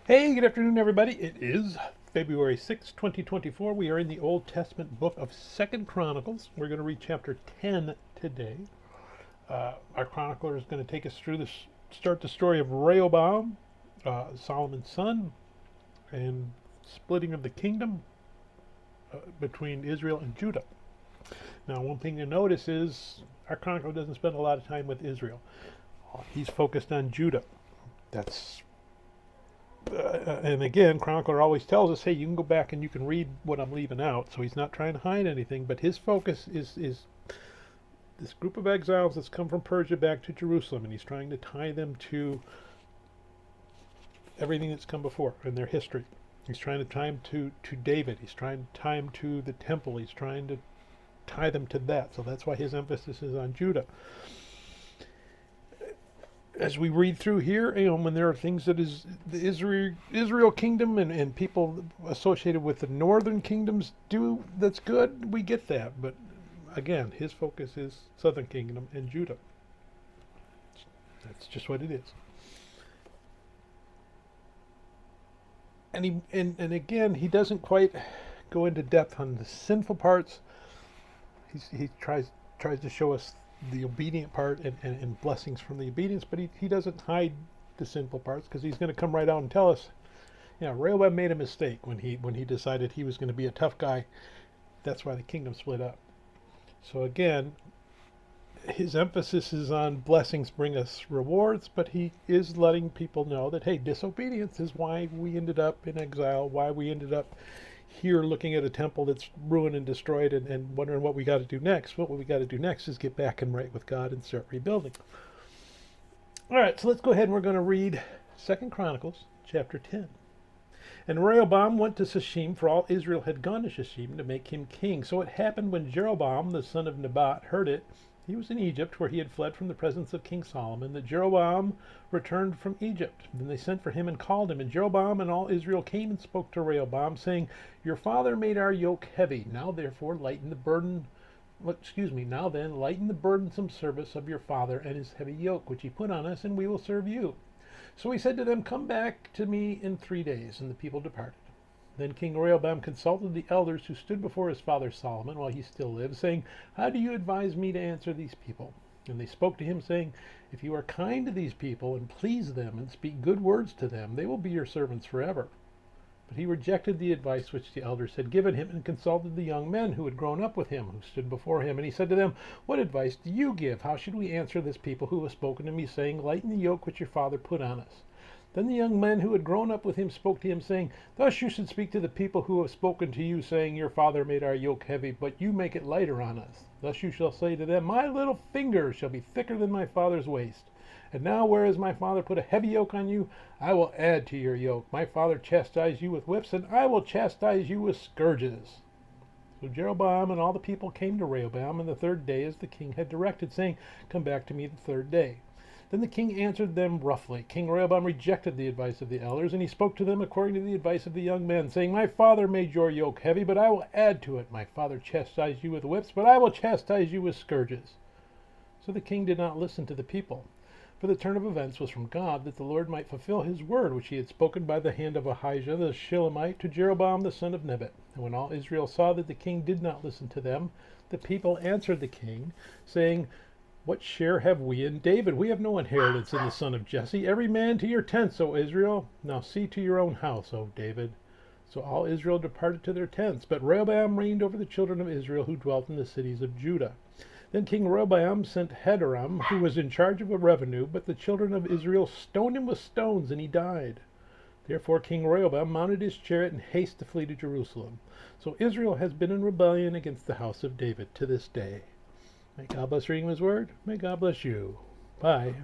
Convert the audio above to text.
Hey, good afternoon, everybody. It is February 6, 2024. We are in the Old Testament book of Second Chronicles. We're going to read chapter 10 today. Our chronicler is going to take us through this, start the story of Rehoboam, Solomon's son, and splitting of the kingdom between Israel and Judah. Now, one thing to notice is our chronicler doesn't spend a lot of time with Israel. He's focused on Judah. That's and again, chronicler always tells us, hey, you can go back and you can read what I'm leaving out. So he's not trying to hide anything, but his focus is this group of exiles that's come from Persia back to Jerusalem, and he's trying to tie them to everything that's come before in their history. He's trying to tie them to David. He's trying to tie them to the temple. He's trying to tie them to that. So that's why his emphasis is on Judah. As we read through here, when there are things that is the Israel kingdom and people associated with the northern kingdoms do, that's good, we get that. But again, his focus is southern kingdom and Judah. That's just what it is. And again, he doesn't quite go into depth on the sinful parts. He tries to show us the obedient part and blessings from the obedience, but he doesn't hide the sinful parts, because he's going to come right out and tell us, Rehoboam made a mistake when he decided he was going to be a tough guy. That's why the kingdom split up. So again, his emphasis is on blessings bring us rewards, but he is letting people know that, hey, disobedience is why we ended up in exile, why we ended up here looking at a temple that's ruined and destroyed and wondering what we got to do next. What we got to do next is get back and right with God and start rebuilding. All right, so let's go ahead and we're going to read 2 Chronicles chapter 10. And Rehoboam went to Shechem, for all Israel had gone to Shechem to make him king. So it happened when Jeroboam the son of Nebat heard it, he was in Egypt, where he had fled from the presence of King Solomon, that Jeroboam returned from Egypt. Then they sent for him and called him. And Jeroboam and all Israel came and spoke to Rehoboam, saying, Your father made our yoke heavy. Now therefore lighten the burden. Now then, lighten the burdensome service of your father and his heavy yoke, which he put on us, and we will serve you. So he said to them, Come back to me in 3 days. And the people departed. Then King Rehoboam consulted the elders who stood before his father Solomon while he still lived, saying, How do you advise me to answer these people? And they spoke to him, saying, If you are kind to these people and please them and speak good words to them, they will be your servants forever. But he rejected the advice which the elders had given him and consulted the young men who had grown up with him, who stood before him. And he said to them, What advice do you give? How should we answer this people who have spoken to me, saying, Lighten the yoke which your father put on us? Then the young men who had grown up with him spoke to him, saying, Thus you should speak to the people who have spoken to you, saying, Your father made our yoke heavy, but you make it lighter on us. Thus you shall say to them, My little finger shall be thicker than my father's waist. And now, whereas my father put a heavy yoke on you, I will add to your yoke. My father chastised you with whips, and I will chastise you with scourges. So Jeroboam and all the people came to Rehoboam on the 3rd day, as the king had directed, saying, Come back to me the 3rd day. Then the king answered them roughly. King Rehoboam rejected the advice of the elders, and he spoke to them according to the advice of the young men, saying, My father made your yoke heavy, but I will add to it. My father chastised you with whips, but I will chastise you with scourges. So the king did not listen to the people. For the turn of events was from God, that the Lord might fulfill his word, which he had spoken by the hand of Ahijah the Shilonite to Jeroboam the son of Nebat. And when all Israel saw that the king did not listen to them, the people answered the king, saying, What share have we in David? We have no inheritance in the son of Jesse. Every man to your tents, O Israel. Now see to your own house, O David. So all Israel departed to their tents. But Rehoboam reigned over the children of Israel who dwelt in the cities of Judah. Then King Rehoboam sent Hadoram, who was in charge of a revenue, but the children of Israel stoned him with stones, and he died. Therefore King Rehoboam mounted his chariot in haste to flee to Jerusalem. So Israel has been in rebellion against the house of David to this day. May God bless reading his word. May God bless you. Bye.